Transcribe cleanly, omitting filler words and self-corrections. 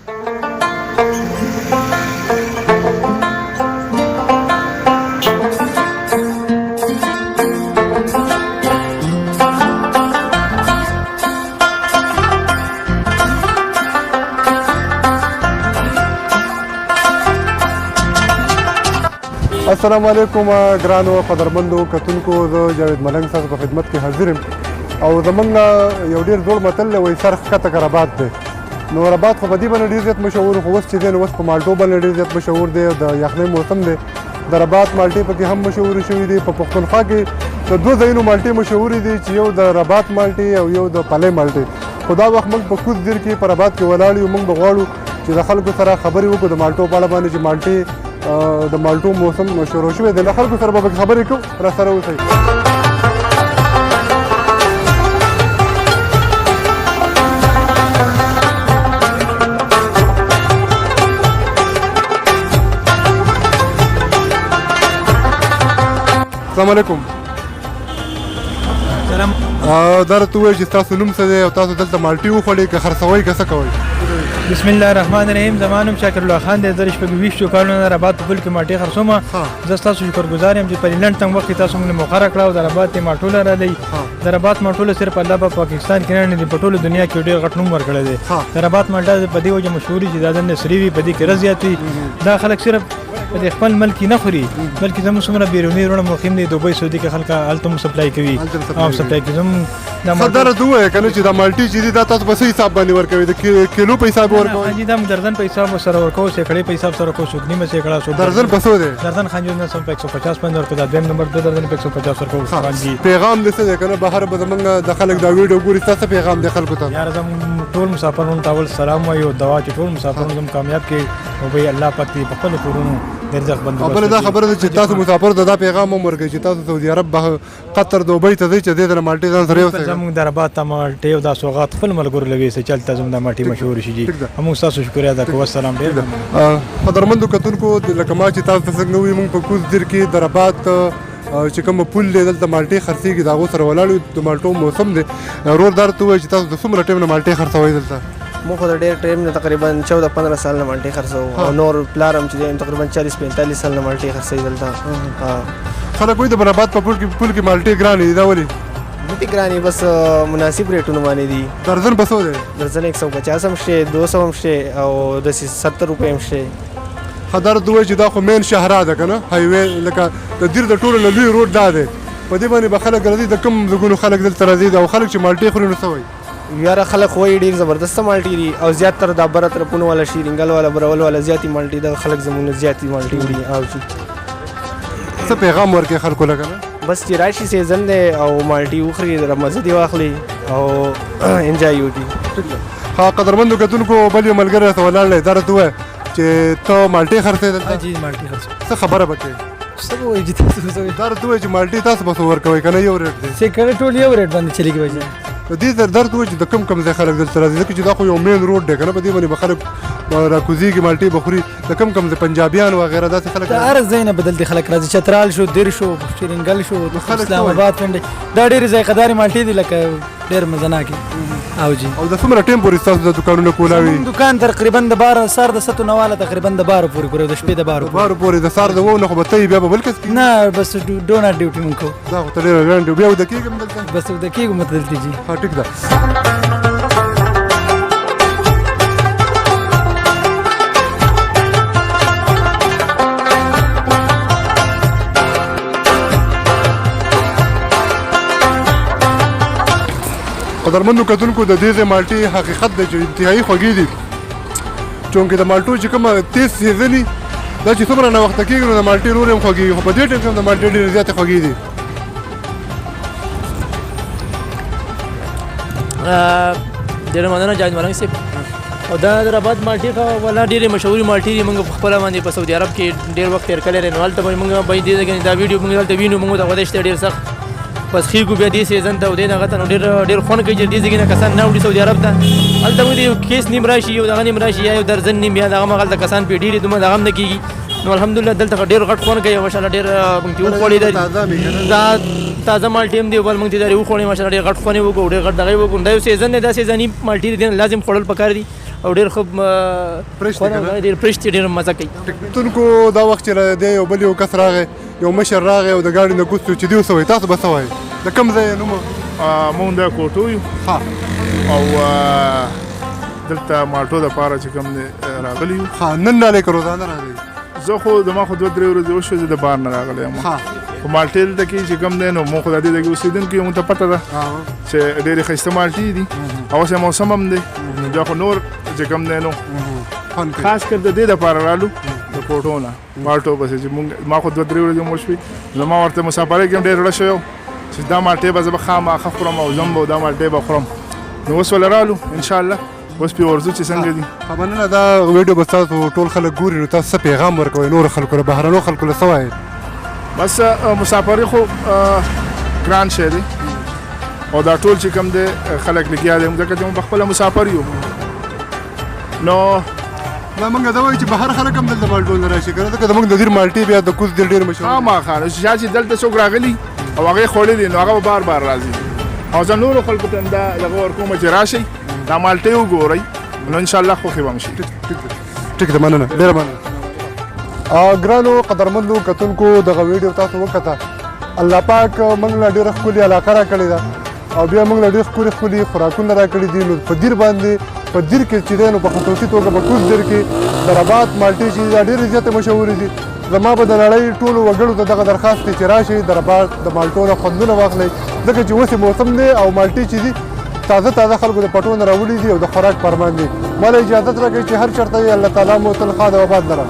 السلام علیکم ګرانو قدرمندو کتونکو، زه جاوید ملنګ ستاسو په خدمت کې حاضر یم او زمونږ یو ډېر زوړ متل دی، وایي سر ښکته که رباط دی. نو رباط خو په دې باندې ډېر زیات مشهور خو اوس چې دی نو اوس په مالټو باندې ډېر زیات مشهور دی. د یخنۍ موسم دی، د رباط مالټې پکې هم مشهورې شوي دي. په پښتونخوا کې د دوه ځایونو مالټې مشهورې دي چې یو د رباط مالټې او یو د پلی مالټې. خو دا وخت موږ په کوز دیر کې په رباط کې ولاړ یو. موږ به غواړو چې د خلکو سره خبرې وکړو د مالټو په اړه باندې چې مالټې د مالټو موسم شروع شوی دی. له خلکو سره به پکې خبرې کوو، را سره اوسئ. السلام علیکم. سلام. دا راته ووایئ چې ستاسو نوم څه دی او تاسو دلته مالټې وخوړې که خرڅوئ که څه کوئ؟ بسم الله الرحمن الرحیم. زما نوم شاکر الله خان دی. زه د 26 کالونو نه رباط په پل کې مالټې خرڅوم. زه ستاسو شکرګزار یم چې په لنډ تنګ وخت کې تاسو موږ موقع راکړه او د رباط مالټو لرلی. د رباط مالټو صرف الله په پاکستان کې نه دي، په ټوله دنیا کې ډېر غټ نوم ورکړی دی. د رباط مالټه په دې وجه مشهوري چې دا د نسري وي، په دې کې رز زیات وي. دا خلک صرف په خپل ملک نه خوري بلکې زموږ څومره بیروني وروڼه مقیم دي دوبۍ سعودي کې خلک هلته هم سپلای کوي او سپلای کوي. زموږ دا راته ووایه که نه چې دا مالټې چې دي دا تاسو په څه حساب باندې ورکوئ؟ د کیلو په حساب ورکوئ؟ دا درزن په حساب سره ورکوو، سیکړې په حساب سره ورکوو، څوک نیمه سیکړه، څوک درزن په څو دی؟ درزن خانجو نه سم په 150 باندې ورکوو. دا دویم نمبر 2 درزن په 150 ورکوو. پیغام دې څه دی که نه بهر به زموږ د خلک دا ویډیو ګوري، ستا څه پیغام دی خلکو ته؟ یاره زموږ ټول مسافرونو ته اول سلام وایو، دعا چې ټول مسافرونه زموږ کامیاب کړي او بھئی الله پاک دې په خپلو کورونو ډېر زیات بندوبست بله دا خبره ده چې تاسو مسافرو ته دا پیغام هم ورکوئ چې تاسو سعودي عرب قطر دوبۍ ته ځئ چې دې ته مالټې ځان سره یوسئ. زموږ د رباط ته مالټې او دا سوغات خپل ملګرو له ویسئ چې هلته زموږ دا مالټې مشهورې شي. موږ ستاسو شکریه ادا کوو. السلام. ډېر قدرمندو کتونکو، لکه ما چې تاسو ته څنګه ووایي موږ په کوز دیر کې د رباط چې کوم پل دی دلته مالټې خرڅېږي د هغو سره ولاړ یو. د مالټو موسم دی. ورور دا راته ووایي چې تاسو د څومره ټایم نه مالټې خرڅوئ دلته؟ موږ خو د ډېر ټایم نه تقریبا 14-15 سال نه مالټې خرڅوو او نور پلار هم چې دی تقریبا 40-45 سال نه مالټې خرڅوي دلته. خلک وایي د رباط په پل کې مالټې ګرانې دي، دا ولې؟ نه دي ګرانې، بس مناسب ریټونو باندې دي. درزن په څو دی؟ درزن 150 هم شته، 200 هم شته او داسې 70 روپۍ هم شته. ښه دا راته ووایي چې دا خو مین شهرا ده که نه هایوې، لکه د دیر د ټولو نه لوی روډ دا دی. په دې باندې به خلک راځي، د کوم ځایونو خلک دلته راځي او خلک چې مالټې خوري نو څه وایي؟ یاره خلک وایي ډېر زبردسته مالټې دي او زیاتره دا بره طرفونو والا شیرینګل والا برول والا زیاتې مالټې دغه خلک زموږ زیاتې مالټې وړي. او چې څه پیغام ورکړي خلکو له که نه؟ بس چې راشي سیزن دی او مالټې وخوري، مزه دې واخلي او انجوای وکړي. ها قدرمندو کتونکو، بل یو ملګری راته ولاړ دی. دا راته ووایه چې ته مالټې خرڅوې دلته؟ جی مالټې خرڅوم. څه خبره به کوې؟ څه به وایي چې تاسو څه وایي؟ دا راته ووایه چې مالټې تاسو به څه ورکوئ که نه یو ریټ دی؟ سیکړې ټول یو ریټ باندې چلیږي بچي. د دې درد وایي چې د کوم ځای خلک دلته راځي، ځکه چې دا خو یو مین روډ دی که نه. په دې باندې به خلک راکوزېږي، مالټې به خوري. د کوم ځای پنجابیان وغیره داسې خلک د هر ځای نه به دلته خلک راځي. چترال شو، دیر شو، شیرینګل شو، اسلام آباد پنډۍ، دا ډېرې ذایقه‌دارې مالټې دي لکه ډېر مزناکې. او جی او د څومره ټایم پورې ستاسو د دوکانونه کولاوي؟ دوکان تقریبا د 12 سر د 7 نواله تقریبا د 12 پورې د شپې د 12 پورې د سهار د 9 نه خو به ته بیا به بل کس کېږي؟ نه بس ډونر ډیوټي مونږ کوو. دا خو ته ډېره ګرانه بیا وده کېږم دلته؟ بس وده کېږم دلته جي. ها ټیک ده. قدرمندو کتونکو، د دې ځای مالټې حقیقت دی چې انتهایي خوږې دي. چونکې د مالټو چې کومه تیز سیزن وي دا چې څومره ناوخته کېږي نو د مالټې نورې هم خوږېږي، خو په دې ټایم کې هم د مالټې ډېرې زیاتې خوږې دي. ډېره مننه جاوید ملنګ صاحب. او دا د رباط مالټې خو والا ډېرې مشهورې مالټې دي. موږ په خپله باندې په سعودي عرب کې ډېر وخت تېر کړی دی. نو هلته باندې موږ باید دې ځای کې دا ویډیو موږ هلته وینو. موږ ته غوښتی شته ډېر سخت بس خېږو بیا دې سیزن ته او دې هغه ته نو ډېر خوند کوي چې دې ځای کې نه کسان نه وړي سعودي عرب ته. هلته موږ یو کیس نیم راشي، یو دغه نیم راشي، یا یو درزن نیم، یا دغه هلته کسان پرې ډېر دومره دغه هم نه کېږي. نو الحمدلله دلته ډېر غټ خوند کوي ماشاءالله. ډېر موږ ته وخوړې دا تازه مالټې هم دي، بل موږ ته دا وخوړې ماشاءالله. ډېر غټ خوند یې وکړو، ډېر غټ دغه یې وکړو. دا یو سیزن دی، دا سیزني مالټې دي لازم خوړل پکار دي او ډېر ښه فرېش دی که نه؟ ډېر فرېش دی ډېر مزه کوي. کتونکو دا وخت چې دی یو بل یو کس راغی یو مشر راغی او د ګاډي نه کوز شو چې دی څه وایي تاسو به څه وایي د کوم ځای یې نوم مونږ د کوټو یو ها او دلته مالټو دپاره چې کوم دی راغلي یو. ها نن راغلی که روزانه راغلی زه خو زما خو 2-3 ورځې وشوې زه د بار نه راغلی یم. ها خو مالټې دلته کې چې کوم دی نو مونږ خو د دې ځای کې اوسېدونکي یو مونږ ته پته ده چې ډېرې ښایسته مالټې دي او اوس یې موسم هم دی نو بیا خو نور چې کوم دی نو خوند کوي. خاص کر د دې دپاره رالو د کوټو نه مالټو پسې چې مونږ ما خو 2-3 ورځې هم وشوې زما ورته مسافرۍ کې هم ډېر زړه شوی و چې دا مالټې به زه به خامخا خورم او زم به دا مالټې به خورم نو اوس ولې رالو انشاءالله اوس پې ورځو چې څنګه دي. مننه دا ویډیو به ستاسو ټول خلک ګوري نو تاسو څه پیغام ورکوئ نورو خلکو له بهرنیو خلکو له څه وایئ؟ بس مسافرۍ خو ګران شی دی او دا ټول چې کوم دی خلک لګیا دی ځکه چې موږ پخپله مسافر یو نو دا موږ دا وایو چې بهر خلک هم دلته مالټو نه راشي که نه ځکه زموږ د دیر مالټې بیا د کوز دیر ډېر مشهور خامخا چا چې دلته څوک راغلي او هغه یې خوړلي نو هغه به بار بار راځي او زه نورو خلکو ته هم دا دغه ورکوم چې راشئ دا مالټې وګورئ نو انشاءالله خوښې به م شي. ټیک ده مننه ډېره مننه. ګرانو قدرمندو کتونکو دغه ویډیو تاسو وکته الله پاک موږ له ډېره ښکلې علاقه راکړې ده او بیا موږ له ډېر ښکلي خوراکونه راکړي دي نو په دیر باندې په دیر کې چې دی نو په خصوصي توګه په کوز دیر کې د رباط مالټې چې دا ډېرې زیاتې مشهورې دي. زما به د نړۍ ټولو وګړو ته دغه درخواست دی چې راشئ د رباط د مالټو نه خوندونه واخلئ ځکه چې اوس موسم دی او مالټې چې دي تازه خلکو د پټو نه راوړي دي او د خوراک فرمان دي. ما له اجازت راکړئ چې هر چېرته وي الله تعالی مو تل ښاد او آباد لره.